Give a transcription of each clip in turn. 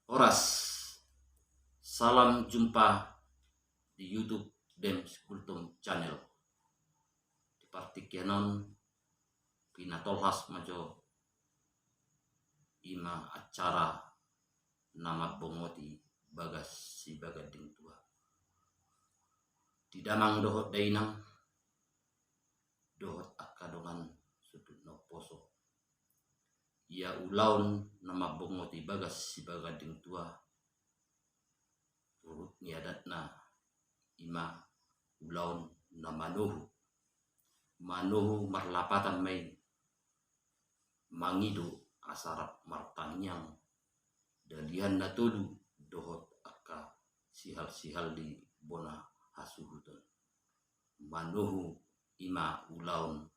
Horas, salam jumpa di YouTube Dems Kultum Channel. Di partikenon pinatolhas majo ima acara nama bongoti bagas si bagading tua. Di damang dohot dainang dohot akadongan sudut no poso. Ia ulaun nama bongoti bagas si bagading tua. Turut niadatna ima ulaun na manuhu marlapatan mai mangido asarap martanyang dalian natulu dohot aka sihal di bona hasuhuton manuhu ima ulaun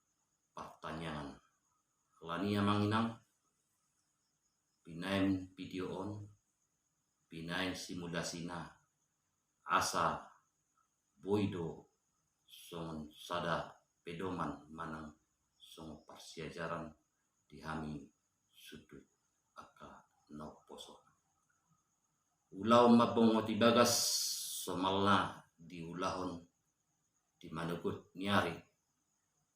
pertanyaan lania manginang pinain video on pinain simulasinya asa boido songon sada pedoman manang songo parsiajaran dihami sudut aka no poso ulau mabongoti bagas somalna di ulahon di manukut nyari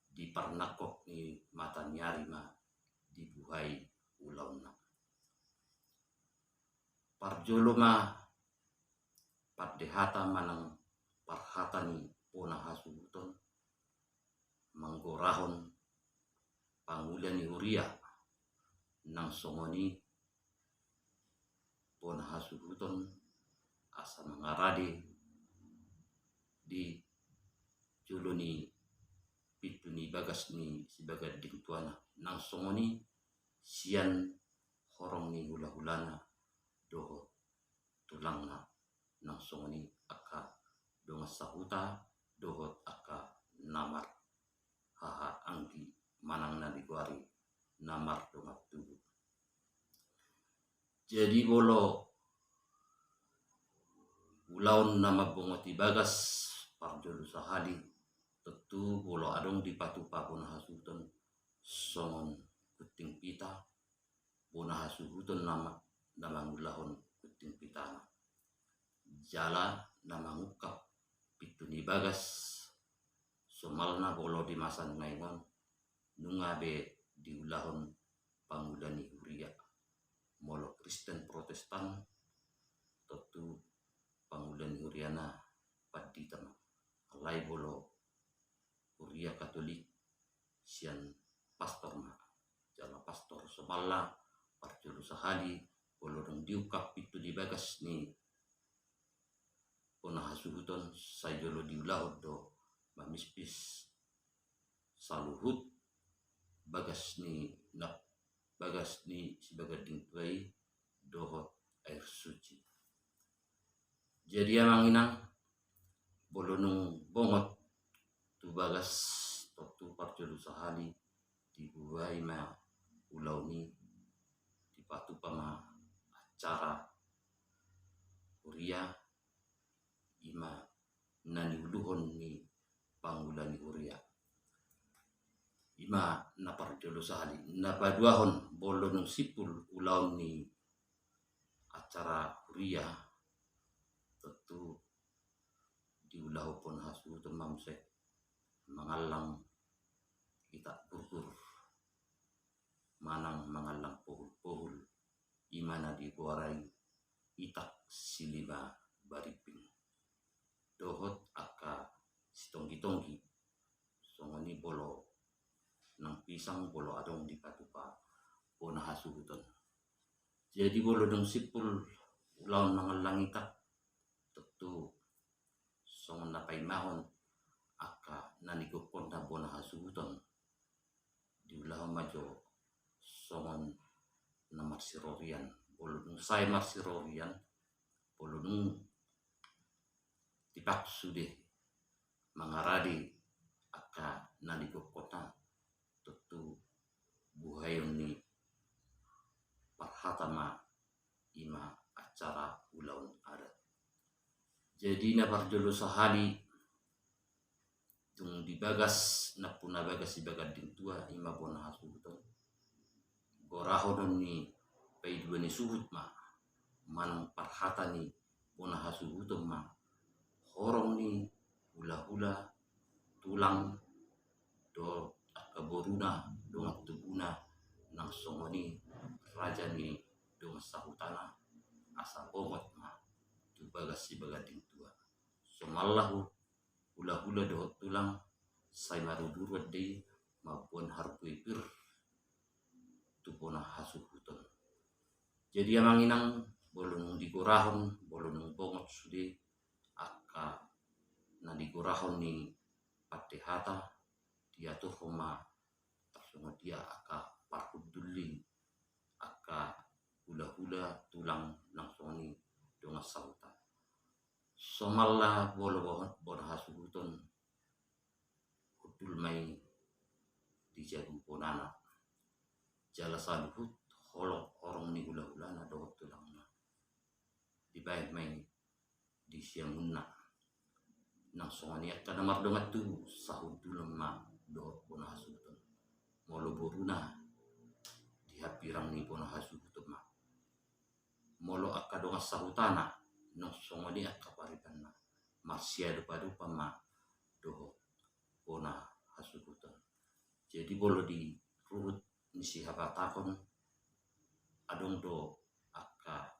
di parnakok ni mata nyari ma dibuhai ulauna parjoloma padehata manang parhatani pona hasubuton manggorahon pangulian huria nang songoni pona hasubuton asa mangarade di juluni pituni bagas ni sebagai dingtuana nang songoni sian horong ni hula-hulana doho tulangna nang songoni aka donga sahuta dohot aka namar haha angki manang na diguari namar donga tubuh. Jadi bolo ulaun nama bongoti bagas parjolu sahali tentu bolo adong di patupa bona hasuton songon kuting pita bona hasuton nama ulahon kuting pitana jala nama ngukap pituni bagas somalna bolo di masan ngaingon nungabe di ulahon pangudani huria molo Kristen Protestan tentu pangudani huriana paditam alai bolo huria Katolik sian pastor ma jala pastor somalla parjulu sahali bolo dong diukap itu di bagas ni pona hasuhuton sayolo diulahod do mamispis saluhut bagas ni sebagai dingtuai dohot air suci. Jadi amanginang bolonung bongot tu bagas tu parjolu sahali dibuai ma ulauni dipatu pama acara huria ima nani uluhon ni pangulani huria ima na parjolu sahali na paduahon bolonung sipul ulaun ni acara huria tentu diulahu pun hasu temamse mengalang kita gugur manang mengalang pohul imana dikuarai itak silima bariping dohot aka sitonggi-tonggi songoni bolo nang pisang bolo adong di patupa pona hasuhuton jadi bolo dong sipul ulaun mengalang itak tentu songon napai mahon aka naniko konta bona hasuhuton diulah majo songon namar sirorian bolo nung sai mar sirorian bolo nung dipaksu deh mangaradi aka naniko kota tentu buhayon ni parhatama ima acara ulaun adat jadi na parjolo sahali tung dibagas na puna bagas si bagading tua ima bona hasuhuton gorahodon ni paiduan ni suhut ma manang parhata ni bona hasuhuton ma horong ni hula-hula tulang do akaboruna do tubuna nang songoni raja ni do sahutana asa bongot ma tu bagas si bagading tua somallahu hula-hula do tulang sai marudurut de maupun harpuipir tu bona hasuhuton. Jadi amanginang bolong digorahon bolong bongot sude aka na digorahon ni pate hata diatur homa tarsongo dia aka parhudulli aka hula-hula tulang langsoni donga sauta somalla bolo bona hasuhuton hudul mai di jagu ponana jala saluhut holong orang ni hula-hula na do tulangna di baik mai di siamunna nang songani atta namar dongat tu sahudul ma do bona hasuhuton molo boruna di hapirang ni bona hasuhuton ma molo akka donga sahutana nang songani akka paritanna marsia dupa-dupa ma do bona hasuhuton. Jadi bolo di rurut misi habatakon adong do aka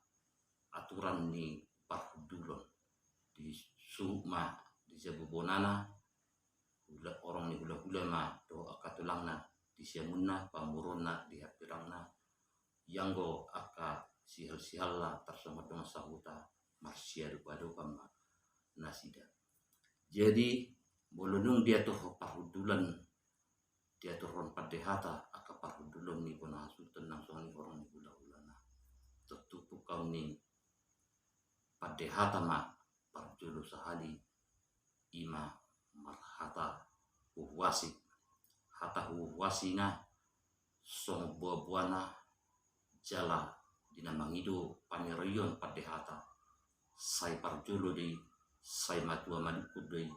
aturan ni parhudulon di suma di jabubonana hula orang ni hula-hula ma do aka tulangna di siamunna pamuronna di hapirangna yanggo aka sihal-sihal la tersongot dengan sahuta marsia dupa-dupa ma nasida. Jadi bolonung dia tuh parhudulan dia turun padehata aka parhudulon ni bona hasuhuton nang songani orang ni hula-hulana tutupu kau ni padehata ma parjolo sahali ima marhata huwasi hata huwasina song buah-buana jala dina mangido panirayon padehata sai parjolo di sai matua madukut dei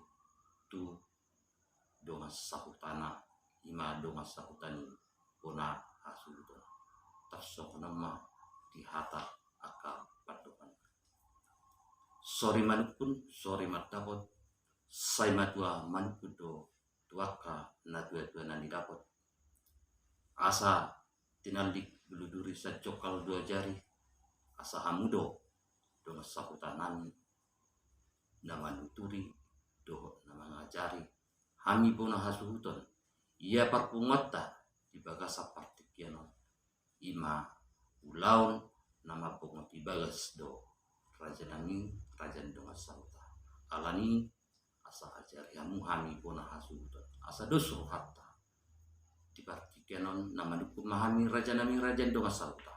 tu donga sahutana ima donga sahutani bona hasuhuton tarsokona ma di hata aka padokan sori manukun sori matapot sai matua manukudo tuaka na tua nani dapot asa tinalik beluduri sajokal dua jari asa hamudo donga sahutanani nama nuturi do nama ngajari hami bona hasuhuton ia parpungotta di bagasa partikiano ima ulaun nama pongot di bagas do raja nami raja donga sauta alani asa ajari hamu hami bona hasuhuton asa dosu hatta di partikianon nama dukum mahami raja nami raja donga sauta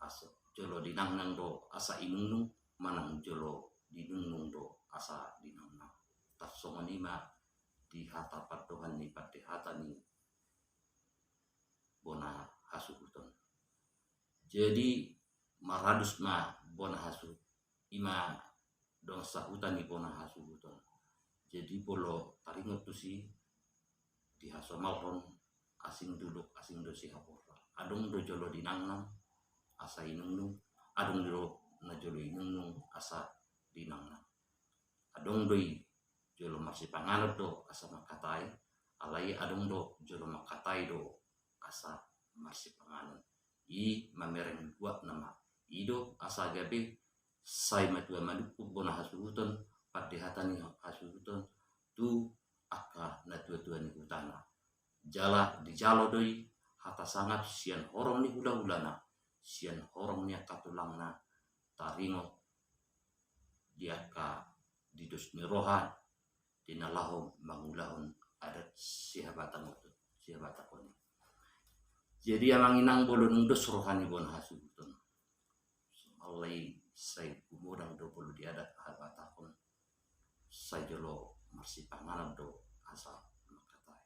asa jolo dinang do asa inunung manang jolo dinunung do asa dinang tarsongonima di hata padohan ni pate hata ni bona hasuhuton. Jadi maradus ma bona hasu ima dong sahutan ni bona hasuhuton. Jadi polo taringot tu si di hasomalhon asing duduk asing dosi hapora adong do jolo dinangnang asa inungnung adong do na jolo inungnung asa dinangnang adong doi jolo marsi panganut do asa makatai alai adong do jolo makatai do asa marsi panganut i mamereng buat nama ido asa gabe sai matua maduku bona hasuhuton padehatani hasuhuton tu aka na tua-tua ni hutana jala di jalo doi hata sangat sian horong ni hula-hulana sian horong ni katulangna taringo diaka didus ni rohan dinalahom mangulahon adat sihabatan sihabatakon. Jadi amanginang bolon dos rohani bon hasuhuton alai sai kumodang do bolu diadat habatakon sai jolo marsi panganan do asa makatai.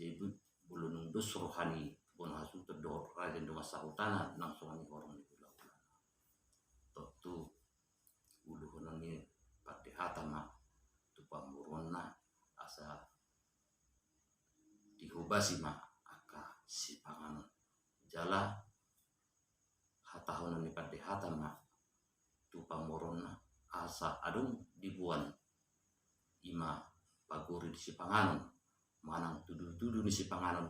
Jadi bolon dos rohani bon hasuhuton do raja do masahutana nang songani horong ni hula-hula totu uluhonani padehata ma pamuronna asa dihubasi ma aka si panganon jala hata hono ni pada hatama tu pamorona asa adung dibuan ima paguri di sipanganon manang tudu-tudu di sipanganon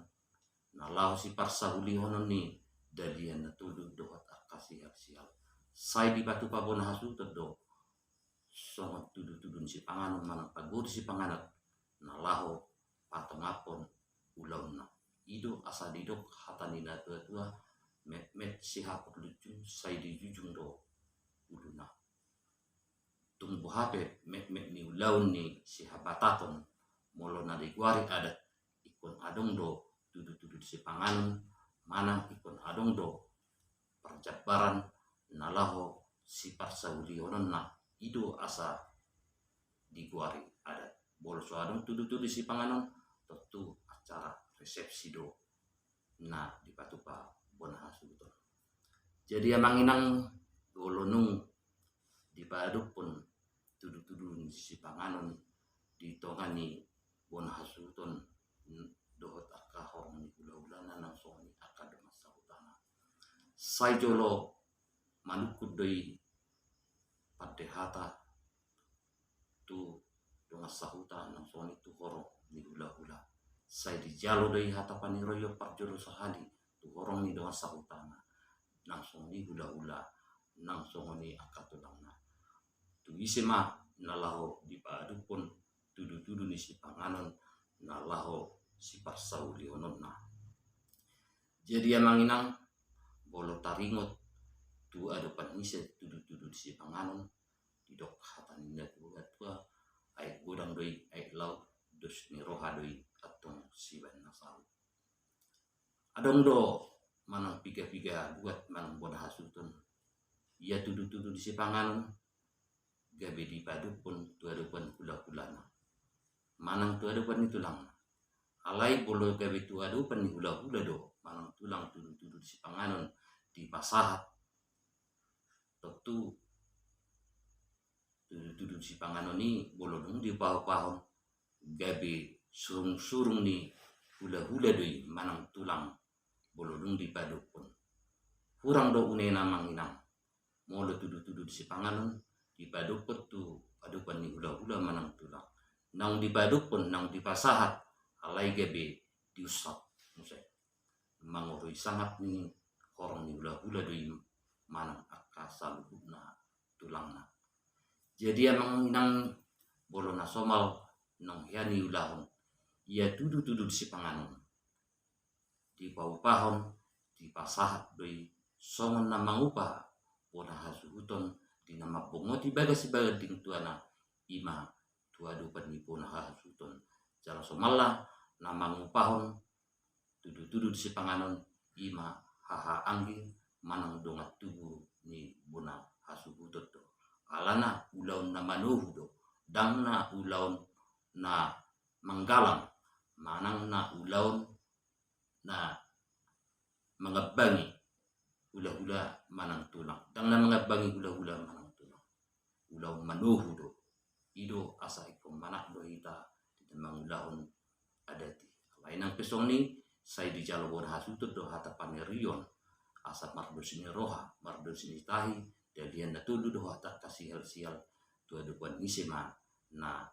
na lau si parsahuli hono ni dalian na tudu dohat akasi sial sai di batu pabona hasu tedo songot tudu-tudu di sipanganon manang paguri si panganat na laho patongapon ulauna ido asa didok hatanina tua-tua met si hapot lucu sai di jujung do uluna tumbuh hape met ni ulaun ni si hapataton molo na diguari adat ikon adong do tudu-tudu di sipanganon manang ikon adong do perjabaran nalaho si parsauli onon na ido asa diguari adat bolo so adong tudu-tudu di sipanganon tentu acara resepsi do na di patupa bona hasu to jadi amanginang golonung di paduk pun tudu-tudu di sipanganon di tongani bona hasu ton dohot akka horong ni ula-ulana nang soni akka de masa utana sai jolo manukut doi padehata tu donga sahuta nang soni tu horong ni ula-ula sai di jalo doi hata paniroyo parjolo sahali tu horong ni donga sahutana nang soni ula-ula nang soni akatulangna tu isema nalaho di padu pun tudu-tudu ni si panganon nalaho si parsauli ononna jadi amanginang bolo taringot tu ado panise tudu-tudu di si panganon didok hatanina tua ai godang doi ai lau dos ni roha doi atong siban nasal adong do manang piga-piga buat manang bona hasutun ia tudu-tudu di sipanganon gabe di padu pun tu adupan kula-kulana manang tu adupan itulang alai bolo gabe tu adupan ni hula-hula do manang tulang tudu-tudu di sipanganon di pasahat tentu tudu-tudu di sipanganon ni bolo dong di pahon gabe surung-surung ni hula-hula doi manang tulang bolodung di padu pun kurang do unena manginang molo tudu-tudu di sipanganon di padu pun tu adupan ni hula-hula manang tulang nang di padu pun nang di pasahat alai gabe diusap musai mangoroi sangat ni korong ni hula-hula doi manang akasa lubukna tulangna jadi amanginang bolo na somal nang yani ulahon ia tudu-tudu di sipanganon di paupahon di pasahat doi songon na mangupa bona hasuhuton di nama bongoti baga si baga ding tuana ima tuadu pani bona hasuhuton jala somalla na mangupahon tudu-tudu di sipanganon ima haha anggi manang dongat tubu ni bona hasuhuton to alana ulaun na manuhu do dangna ulaun na manggalang manang na ulaun na mengabangi hula-hula manang tulang dang na mengabangi hula-hula manang tulang ulau manuhu do ido asa ikom manak do ita di temang ulaun adati lainang pesong ni sai di jalo bon hasutut do hata panerion asa mardos ni roha mardos ni tahi dalian na tudu do hata kasih sial tu adupan isema na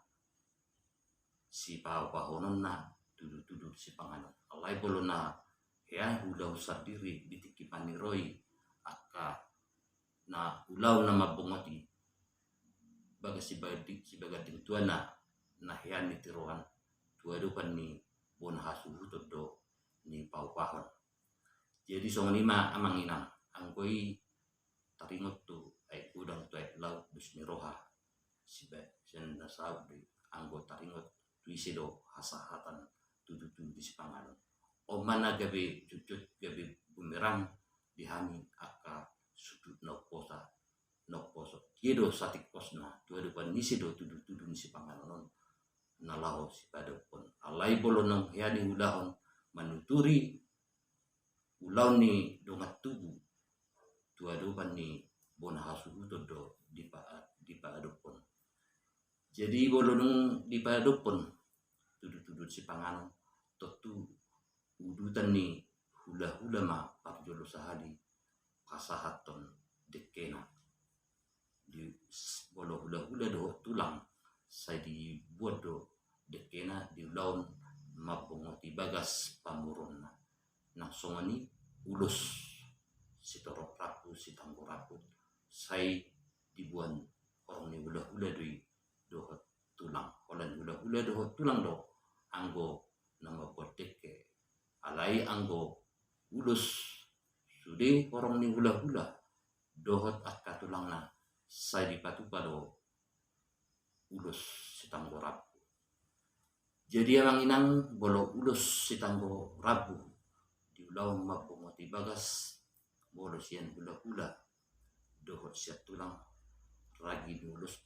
si pahonon na tudu-tudu si panganon alai bolo na ya ulau sardiri ditiki paniroi aka na ulau na mabongoti baga si bagading tuana na hian ni tiroan tuadupan ni bon hasu hutod do ni paupahon jadi songonima amanginang angkoi taringot tu ai udang tu ai lau dus ni roha siba sen na saudi anggo taringot tuisi do hasahatan tudu-tudu di sipanganon o mana gabe cucut gabe bumerang dihami aka sudut no poso kiedo satik posna tu adupan nisi do tudu-tudu ni sipanganon na lao si padopon alai bolo nang yani ulahon manuturi ulau ni dongat tubu tu adupan ni bona hasuhuto do di padopon jadi bolo nung di padopon tudu-tudu si panganon totu udutan ni hula-hula ma parjolo sahadi kasahaton dekena di bolo hula-hula do tulang sai dibuat do dekena di laun mapongoti bagas pamuronna nah songani ulus sitoro prapu sitanggo raput sai dibuan orang ni hula-hula do tulang olan hula-hula do tulang do anggo nama buat deke alai anggo ulus sude orang ni hula-hula dohot akka tulangna sai dipatupa do ulus sitanggo rabu jadi amang inang bolo ulus sitanggo rabu di ulau mapongoti bagas bolo sian hula-hula dohot siat tulang ragi di ulus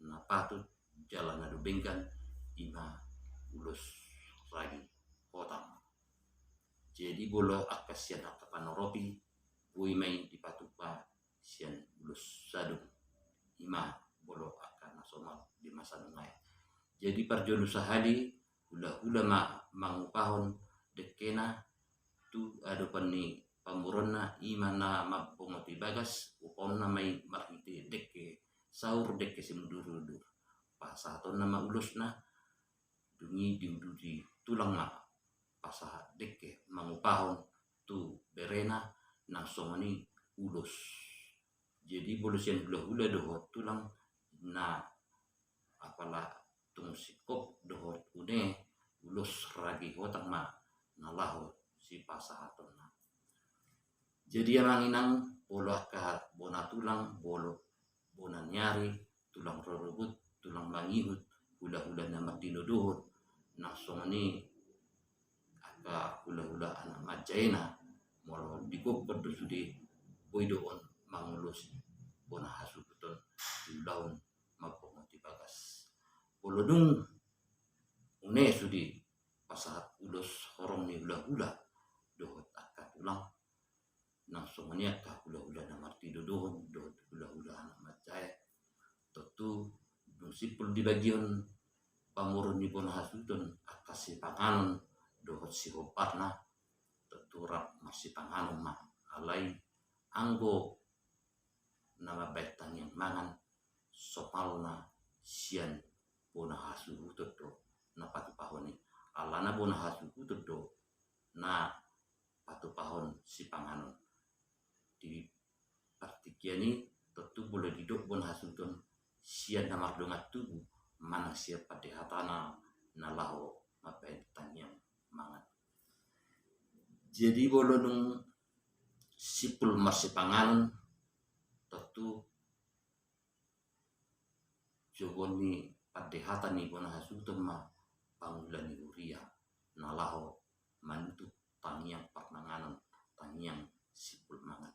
na patut jalan adu bengkan ima ulus ragi potang jadi bolo akka sian akka panoropi bui mai dipatupa sian ulus sadung ima bolo akka nasional di masa nungai jadi parjolu sahadi hula-hula mangupahon dekena tu ado pani pamuronna ima na mapongoti bagas uponna mai marhiti deke saur deke simudur-udur pasaton nama ulusna dungi diududi tulang ma pasahat deke mangupahon tu berena nangsongani ulus jadi bolusian hula-hula dohot tulang na apalah tung sikop dohot une ulus ragi hotang ma nalahu si pasahaton na jadi amang inang bolo akka bona tulang bolo bona nyari tulang rorobut tulang mangihut hula-hula na magdino dohot nangsongani akka hula-hula anak majaina molo dikopod do sude boidoon mangulus bona hasu beton di laun mapongoti bagas bolodung une sudi pasahat ulus horong ni hula-hula dohot akka tulang nangsongani akka hula-hula na marti dohon dohot hula-hula anak majaya tentu sipul di bagian pamurun ni bona hasuton akka si panganon dohot si hoparna teturap masih panganon ma alai anggo nama baitang yang mangan sopalna sian bona hasu hutut do na patu pahoni alana bona hasu hutut do na patu pahon si panganon di partikiani tentu boleh diduk bona hasu ton sian namar dongat tubuh manang siap pada hatana na laho mabaitang yang mangan jadi bolo nung sipul masih panganon tentu jogoni padehatan ni bona hasuton ma pangulani uria nalaho mantu tangiang panganon tangiang sipul mangan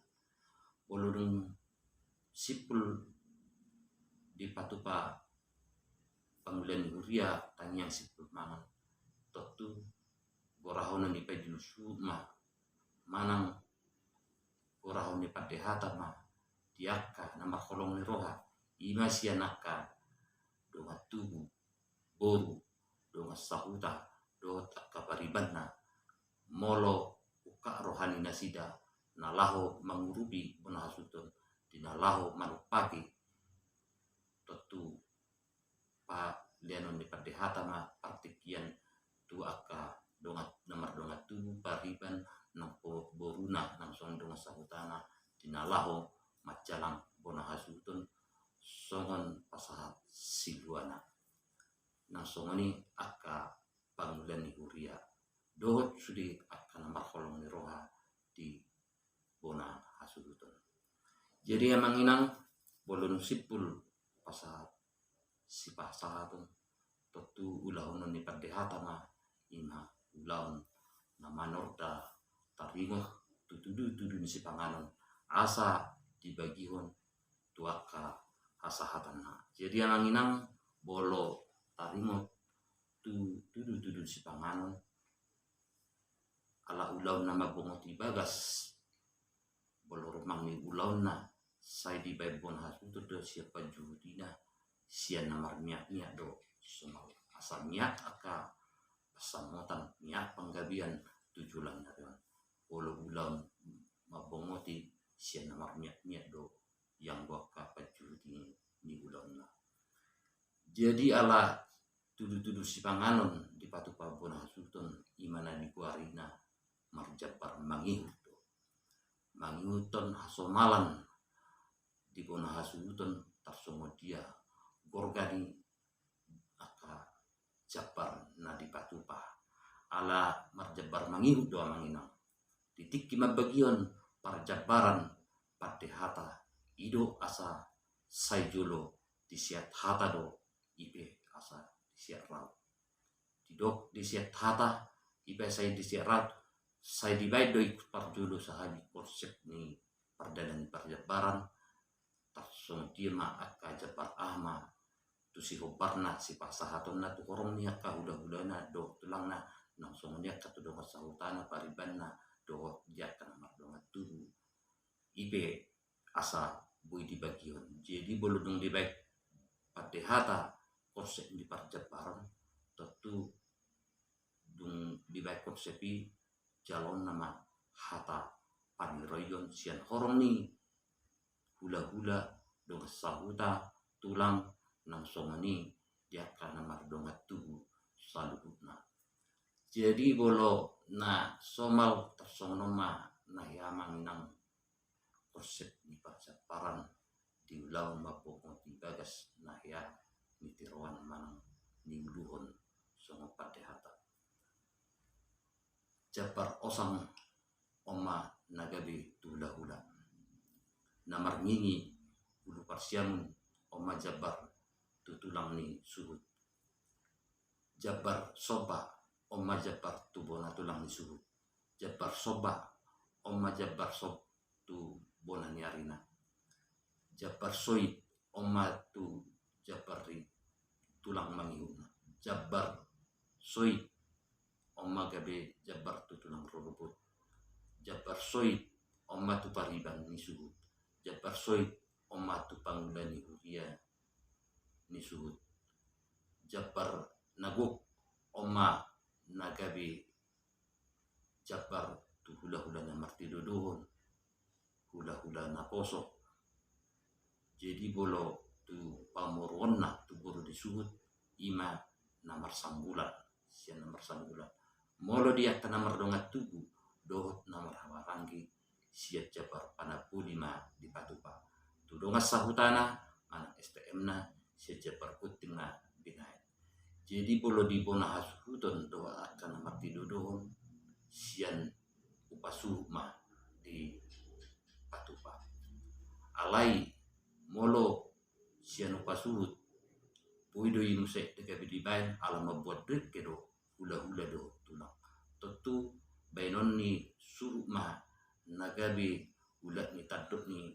bolodung sipul dipatupa pangulani uria tangiang sipul mangan tentu borahona ni pajusu ma manang borahon ni padehatan ma diaka nama kolong ni roha ima sianaka donga tubuh boru donga sahuta do taka paribanna molo uka rohani nasida nalaho mangurubi bona hasuton dinalaho manupaki tentu pa lianon ni padehata ma partikian tu aka donga namar donga tubuh pariban nampo boruna langsung donga sahutana dinalaho macalang bona hasuton songon pasahat siluana nangsongani akka pangulani huria dohot sudi akka namar kolong ni roha di bona hasuton jadi emang inang bolon sipul pasahat si pasahatun tentu ulahun ni padehata ma ima ulahun na manorda taringo tutudu ni si panganon asa dibagihon tuaka hasahatan na jadi amang inang bolo taringo tudu si panganon ala ulaw na mabungoti bagas bolo rumang ni ulaw na say di baybon hasuto do siapa judina siya namar miak do sumal asal miak aka pasamutan miak panggabian tujulan na doon bolo ulaw mabungoti sian namar miak do yang gua kapaju ni ulang. Jadi ala tudu-tudu si panganon di patu pabona hasuton imana di kuarina marjabar mangihuton hasomalan di bona hasuton tarsongo dia gorgani aka jabar na di patupa ala marjabar mangihut doa manginang titik kima bagion parjabaran pade hata ido asa saijolo disiat hata do ipe asa disiat raut tidok disiat hata ipe saya disiat raut saya dibaik do ikut parjolo sahabi konsep ni pardalan parjabaran tarsong tima aka jabar ahma tu si hobarna si pasahatonna tu korong niya ka hula-hulana do tulangna langsung niya ka tu do sahutana paribanna do jaka na mardonga tubu ipe asa bui di bagion jadi boludong di baik pade hata konsep di parjabaran tentu dung di baik konsepi jalon nama hata paniroyon sian horong ni hula-hula dong sahuta tulang nang songani dia kana mardonga tubu saludna jadi bolo na somal tersonoma na yamang nang konsep di parjabaran di ulau mapoko di bagas na ya mitiroan manang ningluhon songo pade hata jabar osang oma nagabe hula-hula namar ngingi ulu parsiamun oma jabar tutulang ni suhut jabar soba oma jabar tubona tulang ni suhut jabar soba oma jabar sob tu bona nyarina jabar soid oma tu jabari tulang mangihuna jabar soid oma gabe jabar tu tulang rodoput jabar soid oma tu pariban ni suhut jabar soid oma tu panggulani huria ni suhut jabar naguk oma nagabe jabar tu hula-hula na marti dodohon hula-hula na posok jadi bolo tu pamoronna tu buru disuhut ima namar sambulan sian namar sambulan molo dia ta namar dongat tugu dohot namar hawaranggi siat jabar panapulima di patupa tu dongas sahutana anak STM na siat jabar puting na binai jadi bolo di bona hasuhuton doa akan namar tidodohon sian upasuhma di patupa alai molo sian upasuhut puido inusek teka bidibain alam membuat dek kedo hula-hula do tulang tentu bainon ni suruma nagabe ulat ni taduk ni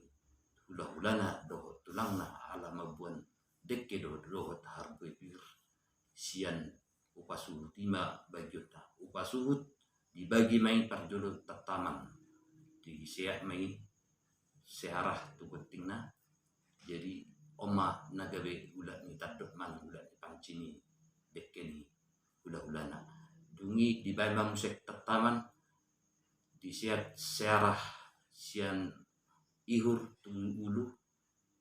hula-hulana do tulangna alam membuat dek kedo do hargoi pir sian upasuhut ima bagiota upasuhut dibagi main parjolo tataman di sehat main searah tu pentingna jadi oma nagabe ulat ni taduk man ulat ni pancini dekeni hula-hulana dungi di baimam musek tataman di sehat searah sian ihur tu ulu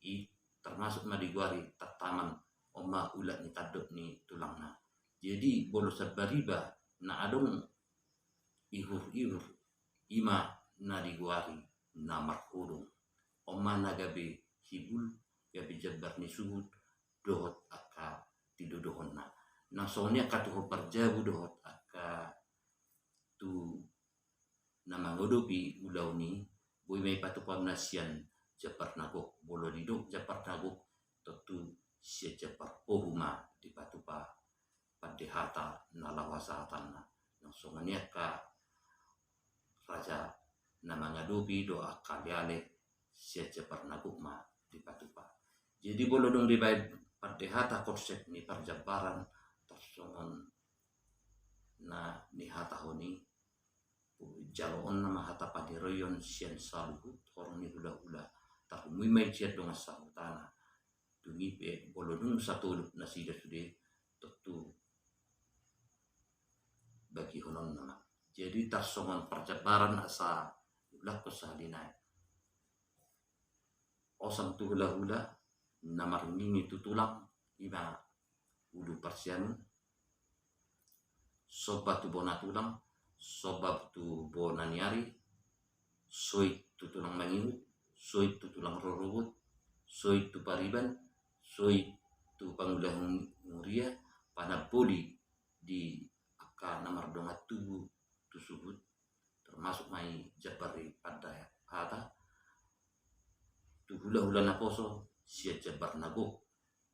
i termasuk madiguari tataman oma ulat ni taduk ni tulangna jadi bolo sabariba na adong ihur-ihur ima na diguari na marhudung oma nagabe hibul gabe jabar ni suhut dohot aka tidodohon na nasonya katuho parjabu dohot aka tu nama ngodopi ulau ni boy may patupam na siyan jabar nagok bolo didok jabar nagok tentu siya jabar pohuma di patupa padehata na lawasatan na nasonganya ka raja nama ngadopi do akaliale siya jabar nagok ma di patupa jadi bolo dong di baik padehata konsep ni parjabaran tersongon na ni hata honi jaloon nama hata padiroyon sian saluhut orang ni hula-hula tapi mui ciat dong sahutana dungi pe bolo dong satu nasida sude tentu bagi honon nama jadi tersongon parjabaran asa ulah kesalina osang tu hula-hula namar ngingi tu tulang ima udu persianu soba tu bona tulang soba tu bona niari soit tu tulang mangihu soit tu tulang rorobut soit tu pariban soit tu pangulah nguria panapoli di aka namar donga tubuh tu subut termasuk mai jabari pada hata tu hula-hula na poso sia jabar nago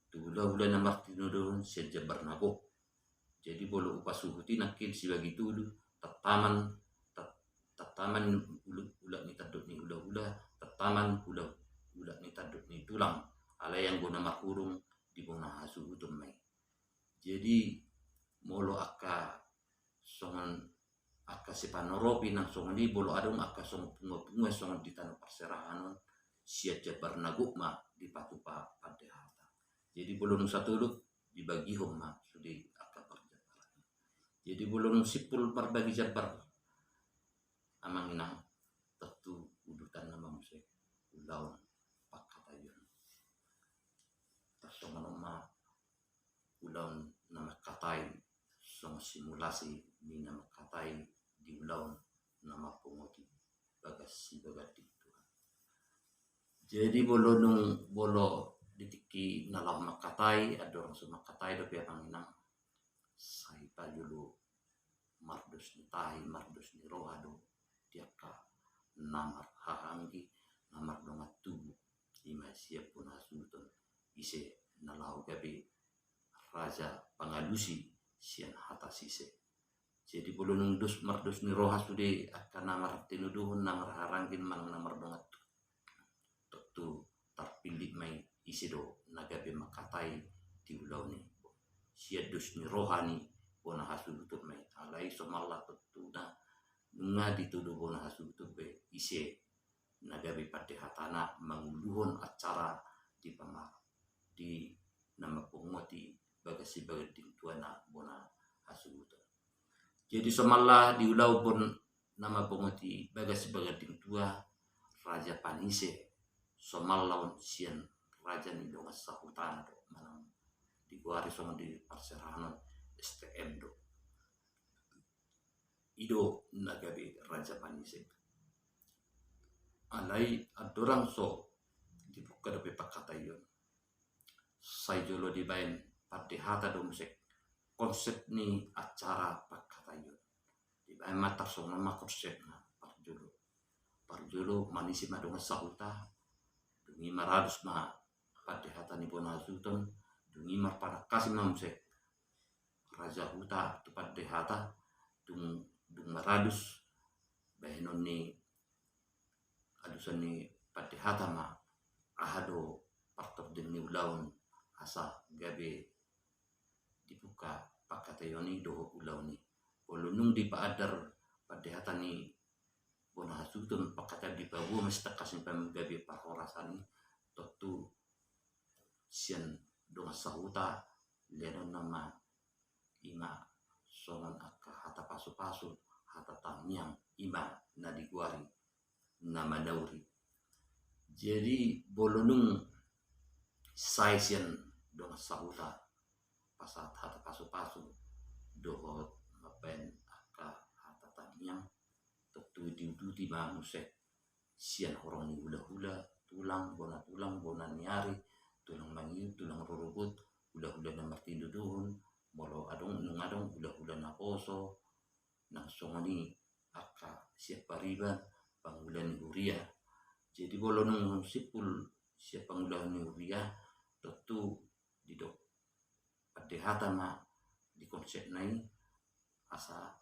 tu hula-hula na martinodon sia jabar nago jadi bolo upasuhuti nakin si bagi tulu tataman tataman ula ni tadut ni hula-hula tataman hula ni tadut ni tulang ala yang guna makurung di bona hasuhutum mai jadi molo aka songan aka sepanoropi nang songan di bolo adong aka songan punga-punga songan di tanah perserahan sia jabar naguk ma di patupa pada hata jadi bolo nu satuluk dibagi homa sudi aka perjabaran jadi bolo nu sipul perbagi jabar amang inang tentu udutan nama musik ulaun pakatayun tersongan oma ulaun nama katai song simulasi ni nama katai di ulaun nama pengoti bagasi bagati Tuhan jadi bolo nung bolo ditiki nalau makatai ada orang semua katai do pia panginang sai tajulu mardus ni tahi mardus ni rohado tiaka namar hahanggi namar dongat tubuh ima siap pun hasuton ise nalau gabi raja pangalusi sian hata sise jadi bulu nung dus mardus ni roha sude akan namar tinuduhun namar harangin mang namar dongat tu terpilih mai isi do nagabe makatai di ulau ni sia dus ni rohani bona hasuton mai alai somalla tutuna nga dituduh bona hasuton be ise nagabe pada hatana manguluhun acara di pamar di nama pengoti bagasi bagading tuana bona hasuto jadi somalla di ulau pun nama pengoti bagasi bagading tua raja panise somalla sian raja ni donga sahutan do manang di guari sama di perserahan STM do ido nagabe raja panise alai adorang so dibuka dape pakatayon sai jolo dibain pada hata domsek konsep ni acara pakatayon dibain mata so nama konsep na parjolo manisi madonga sahuta dungi maradus ma pada hata ni bona sultan dungi mar pada kasih mamsek raja huta tu pada hata dung maradus bahenon ni adusan ni pada hata ma ahado partor deni ulaun asa gabe dibuka pakatayoni do ulauni polunung di paadar pada hatani bona hasutun pakata di babu mesti kasin pam gabe parorasani totu sian do sahuta lenon nama ima songan aka hata pasu-pasu hata tamiang ima nadiguari nama dauri jadi bolonung saisian dong sahuta pasat hata pasu-pasu dohot ngapain aka hata tamiang tentu diuduti manusek sian orang ni hula-hula tulang bona niari tulang mangiu tulang rorobut hula-hula na martinduduhun molo adong nung adong hula-hula na poso nang songoni aka siap pariban pangulan huria jadi bolo nung sipul siap pangulan huria tentu didok pada hata ma di konsep nai asa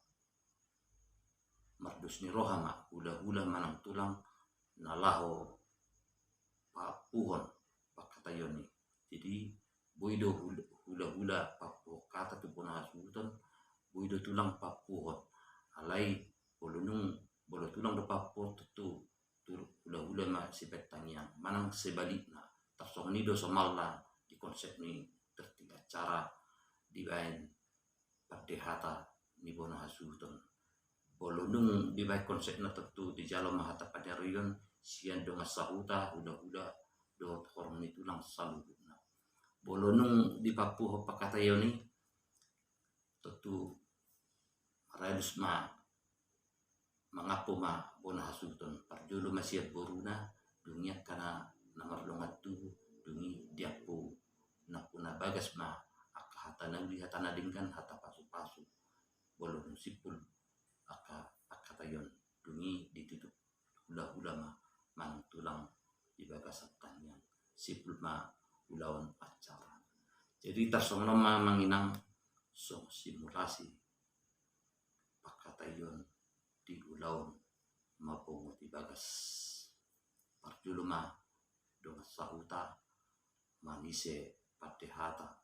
mardus ni roha ma hula-hula manang tulang nalaho papuhon pakatayoni jadi boido hula-hula papu kata tu puna hasuton boido tulang papuhon alai bolo tulang do papu tu hula-hula ma sibet tangiang manang sebalikna tarsongni do somalla di konsep ni tertiga cara dibain pada hata ni bona hasuton bolonung dibaik konsepna tentu di jalan mahata pada riyon sian donga sahuta hula-hula do saluhuna. Bolonung di Papua pakatayoni tentu Raidus ma mangapo ma bona hasuton parjulu masiat boruna dunia kana namar longat tu dungi diapo napuna bagas ma akahatana hatana dingkan hata pasu-pasu bolonung sipul akatayon dungi ditutup hula-hula ma mang tulang di bagas yang sipul ma ulawan acara. Jadi tersono ma manginang so simulasi pakatayon di ulawan mapungo di bagas parjulu ma dong sahuta manise patehata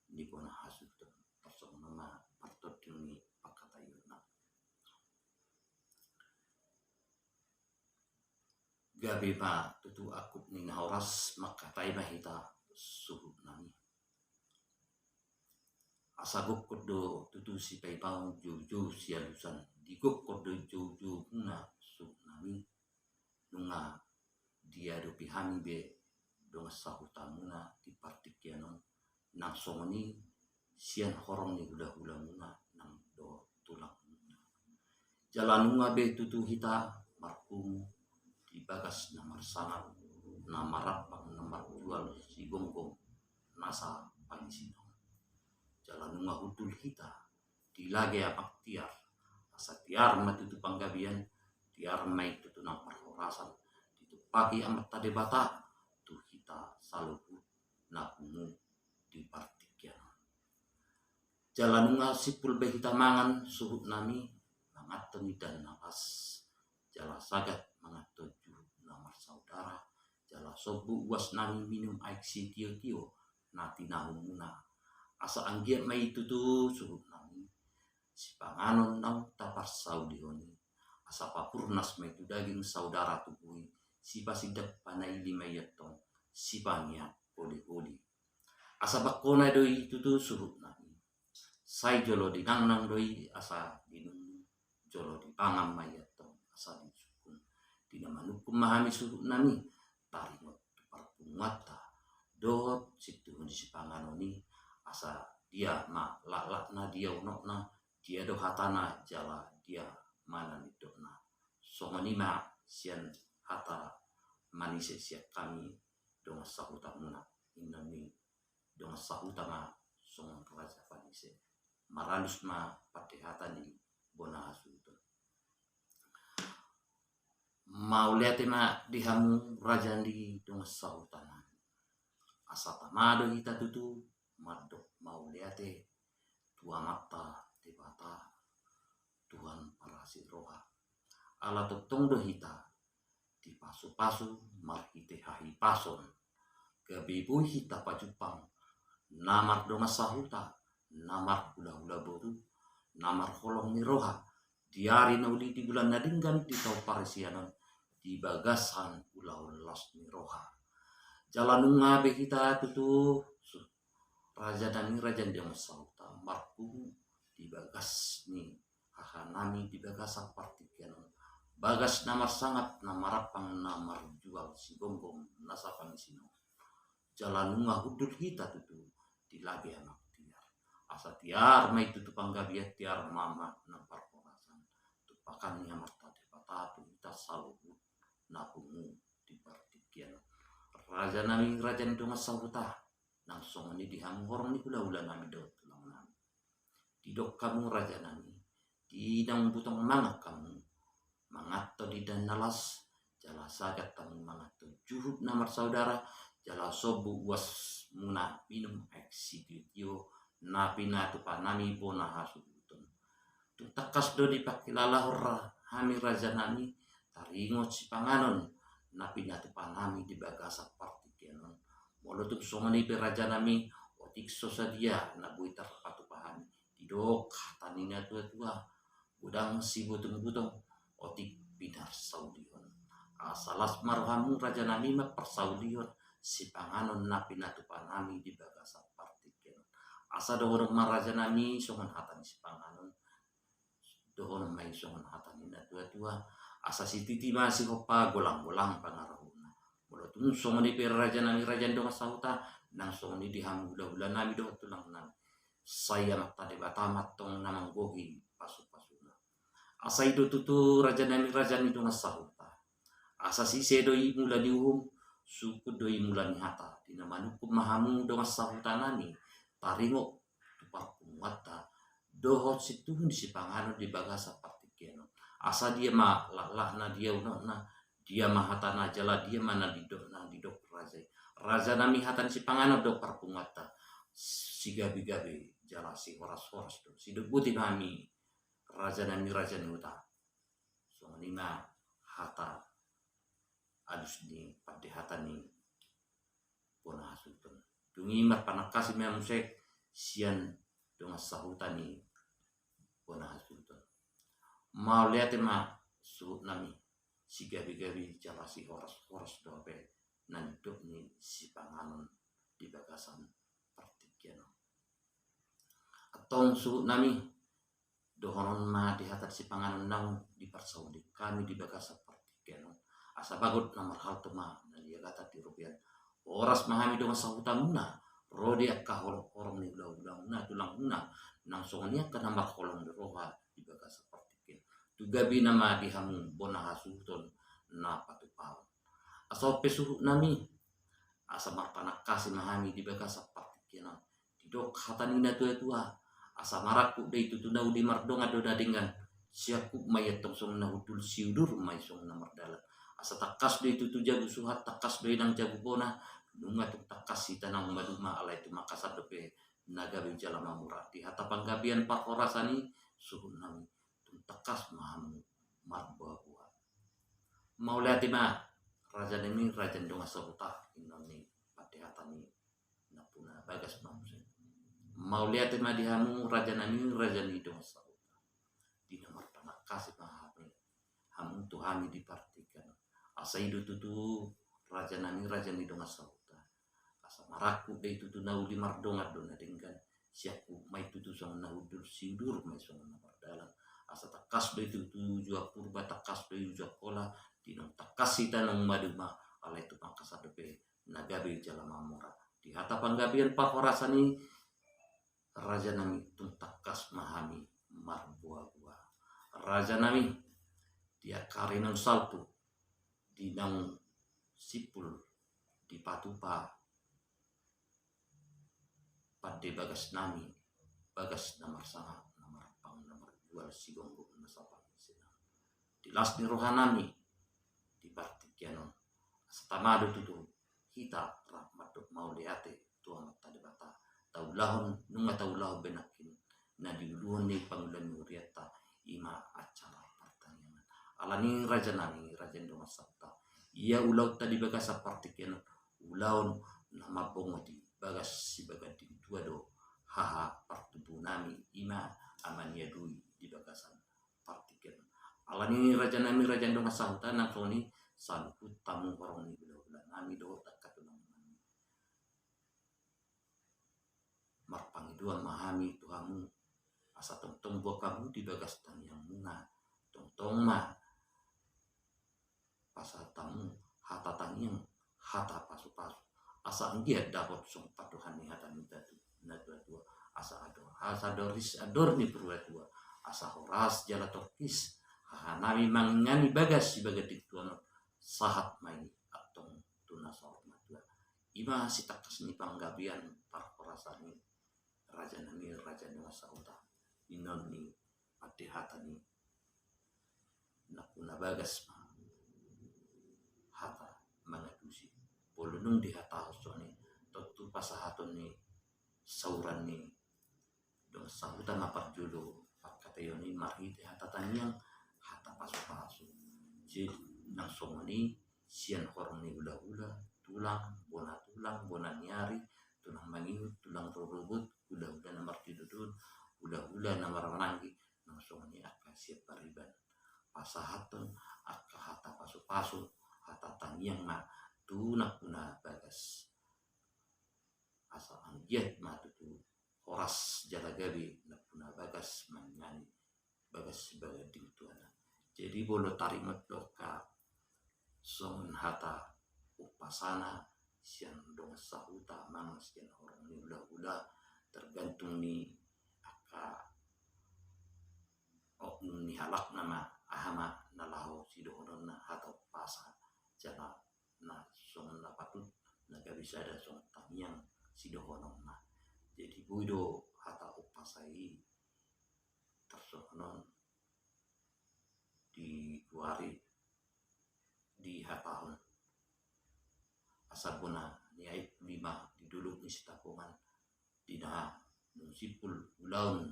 di bona hasuto tersono ma partot dungi pakatayon na gabi pa tutu aku ning horas makatai mahita suhu nami asaguk kodo tutu si paipang juju sialusan diguk kodo juju na suhu nami nunga dia do pihami be dong sahutamuna di partikianon nang songoni sian horong ni hula-hula muna nang do tulang muna jalanunga be tutu hita markum di bagas namar sangat namarapang namar jual si gonggong nasa panisino jalanunga hudul hita di lage apak tiar asa tiar matutu panggabian tiar mai tutu nang perhorasan itu pagi amat tade bata tu hita saluhu nakumu di partikian jalanunga sipul be hita mangan suhut nami mangatoni dan napas jala sagat mangatoju namar saudara jala sobu uas nami minum aik si tio-tio nati nahumuna asa anggiat mai tutu suhut nami si panganon nau tapar saudihoni asa papurnas mai tu daging saudara tubui si pasidak panai lima yatong si pania holi-holi asa bakona doi tutu suhut nami sai jolo di nang doi asa dinung jolo di pangam mai yatong asa di sukun dina manukum mahami suhut nami taringot parpungata dot situ si panganoni asa dia ma lakna dia unokna dia do hatana jala dia mana nidokna songoni ma sian hata manise siap kami dong sahuta muna inami dong sahuta ma songon raja panise maralus ma patehata ni bona hasuto mau lihat ma dihamu raja di dong sahutana asa tamado hita tutu madok mau lihat tua mata tebata Tuhan parasi roha ala totong do hita di pasu-pasu marhite hahi pason gabibu hita pajupang namar doma sahuta namar hula-hula boru namar holong ni roha diari nauli di bulan nadinggan di tau parisianon di bagasan ulah-ulas ni roha jalanunga be hita tutu raja dan raja dong sahuta marku di bagas ni hahanami di bagas partikian bagas namar sangat namarapang namar jual si gonggong nasapan sino jalanunga hudul hita tutu di lagi anak tiar asa tiar mai tutu panggabiat tiar mama nampar porasan tupakan ni amat tadi patatu hita saluhu nakumu di partikian raja nami raja dong sahuta nang songoni dihamu horong ni hula-hula nami dot tulang nami didok kamu raja nami di nang butong mangak kamu mangato di dan nalas jala sagat kamu mangato juhud namar saudara jala sobu was muna minum eksi tio napi tu panami bona hasutun tu takas do dipakilala hora hami raja nami taringot si panganon napi tu panami di bagasa partikianon molotuk songoni raja nami otik sosadia na buitar patu pahami didok tanina tua-tua udang si butong-butong otik bidar saudion asalas marhamu raja nami ma persaudion si panganon napi natu panami di bagasa partikian asa dohon maraja nami songon hatan si panganon dohon mai songon hatan ina tua-tua asa si titi masih hopa golang-golang pangarahuna Mula tun songoni per raja nami raja ndo masauta nang songoni dihamu hula nami do tulang nami saya mata de batamat tong namang gogi pasu-pasuna asa itu tutu raja nami raja ni do masauta asa si sedoi mula diuhum suku doi mula ni hata dina manuku mahamu do masauta nami taringo tupak kumata dohot situhun si pangano di bagasa partikeno asa dia ma na dia na dia mahatana jala dia mana didok raja nami hatan si pangano do parpungata si gabi jala si horas do si debuti nami raja nami raja nuta so nima hata adus ni pada hata ni pona hasutun tungi mar panakasi musek sian dengan sahutani pona hasutun mau lihat ma su nami si gabi jala si horas do be nanduk ni si panganon di bagasan partikiano atong su nami dohonon ma di hatat si panganon nang di parsaudi kami di bagasan partikiano asa bagut nomor hal tuma na dia kata di rupiah horas mahami do masahutamuna rodi akka horong ni ulang tulang una nang songonia ka nambah kolong di roha di bagasan partikiano tu gabi nama dihamu bona hasuton na patupau aso pesuhu nami asa marpanak kasi mahami di bagasa partikiana tidok hatanina tua asa maraku de itu tunau di mardonga do dadingan siaku mayat tong song na hudul siudur may song na mardala asa takas do itu tu jagu suhat takas do nang jagu bona nunga tu takas si tanang maduma ala itu makasar dope naga bijala mamura di hatapan gabian pak orasani suhu nami tu takas mahamu marbuah mau lihat ma raja ini raja dong asauta inoni pati hatani napuna bagas mamse mau lihat ma dihamu raja nami raja ni dong asauta di nomor tanah kasih mahami hamu tuhani dipartikan asa itu tutu raja nami raja ni dong asauta asa maraku de itu tu nau di mardonga dona dengan siaku mai tutu sang nau dur sidur mai sang na dalam asa takas do itu tu jua purba takas do jua kola tinong takasi tanong maduma ala itu pangkasa depe nagabi jala mamura di hatapan gabian pakorasani raja nami tung takas mahami marbuah-buah raja nami dia karinon salpu di nang sipul di patupa pada bagas nami bagas namar sangat namar pang namar jual sigonggo nasapa di las ni rohanami di partikiano setamado tutu kita rahmat mau liate tuang mata de bata taulahon nunga taulah benakin na diuluhon ni pangulan muriata ima acara pertanian alani raja nami raja ndo masakta ia ulau tadi bagasa partikiano ulaun nama bongoti bagas si bagadi dua do haha partubu nami ima amania dui di bagasan partikiano alani raja nami raja ndo masakta nang soni saluku tamu orang ni bila nami do takat nami marpangi dua mahami tuhamu asa tong buah kamu di bagas tan yang munga tong ma pasal tamu hata tanyang hata pasu asa dia dapat song patuhan ni hata minta tu na dua asa doris ador ni perua dua asa horas jala tokis nami mangani bagas si bagat tuano sahat main atong tuna sawat matua ima si takas ni panggabian parkorasani raja nami raja ni masauta inon ni ati hata ni nakuna bagas ma hata mangadusi polunung di hata hosoni totu pasahaton ni sauran ni dong sahuta maparjulo pakatayoni marhite hata tanyang hata pasu jadi nang somoni sian horong ni hula tulang bona nyari tulang mangiut tulang rorobut hula namar tidudun hula namar mananggi nang somoni akka siap pariban pasahaton akka hata pasu hata tangiang ma tunak puna bagas asa anggiat ma tutu horas jalagabi nak puna bagas manyani bagas sebagai tuana jadi bolo tarimot doka songon hata upasana sian dong sahuta mang sian orang ni hula-hula tergantung ni aka oknum ni halak nama ahama nalahu sidohonon na atau pasa jana na song na patut na bisa ada song tamiang sidohonon na jadi buido hata upasai tersonon di wari di hatahon asabuna ni ai lima di dulu ni sitapungan dina munsipul ulaun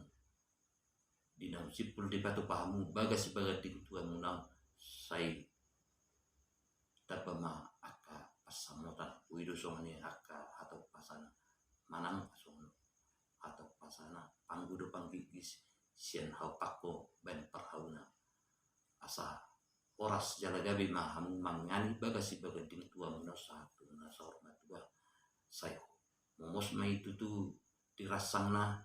dina munsipul di patu pahamu bagas bagat di tuan munang sai tapama aka pasamotan uido songani aka atau pasana manang song atau pasana panggudo panggigis sian hau pakko ben parhauna asa oras jalagabi mahamu mangani bagasi bagading tua muno satu na sorma tua sayo momos mai itu tu dirasang na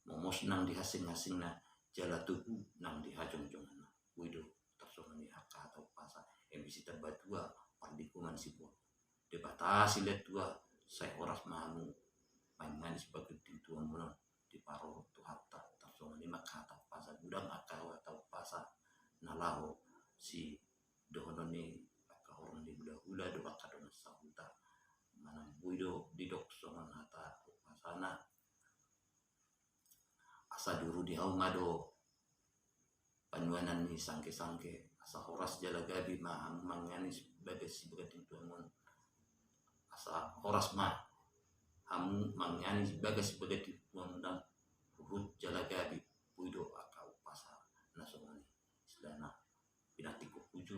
momos nang dihasing-hasing na jala tubuh nang dihajong-jong na wido tersongani haka atau pasa bisita batua pandikuman sipon debatasi let tua saya oras mahamu mangani sebagai tua muno di paro tu hatta tersongani makata pasa gudang akau atau pasa nalahu si dohononi aka orang di hula-hula do aka do sahuta manang buido didok songan hata pasana asa duru di haumado panuanan ni sangke-sangke asa horas jalagabi mangani sebagai si begating tuangon asa horas hamu mangani sebagai si begating tuangon ruhut jalagabi buido aka upasa nasongani silana pinatiko puju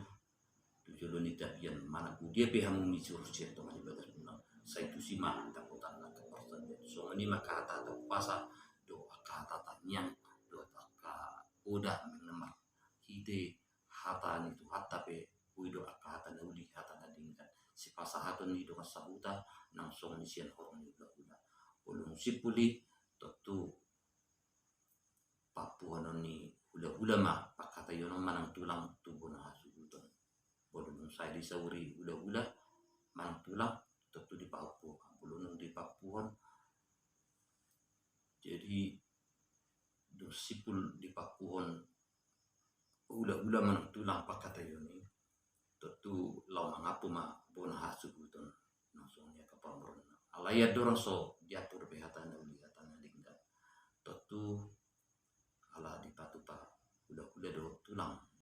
tujuloni tabian mana dia hamu micur cento mani bagas punang sai tu sima takutan na kepersan so ni maka atau pasa do aka tatanyang do aka udah menemar hide hata ni tu hatta pe uido aka hata na uli hata na dingkan si pasa hata ni do sabuta nang song ni sian horong ni udah ulung sipuli totu Papua ni hula-hula mah pakata yono manang tulang tubuh na hasubuton bodong saya di sauri hula-hula manang tulang tentu di Papua bulunung di Papua jadi dosipul di Papua hula-hula manang tulang pakata yoni tentu lau mangapu mah bona hasubuton langsungnya ke pamron alaya dorong so diatur behatan uli hatana dingkan tentu ala di patu pa hula-hula do tulang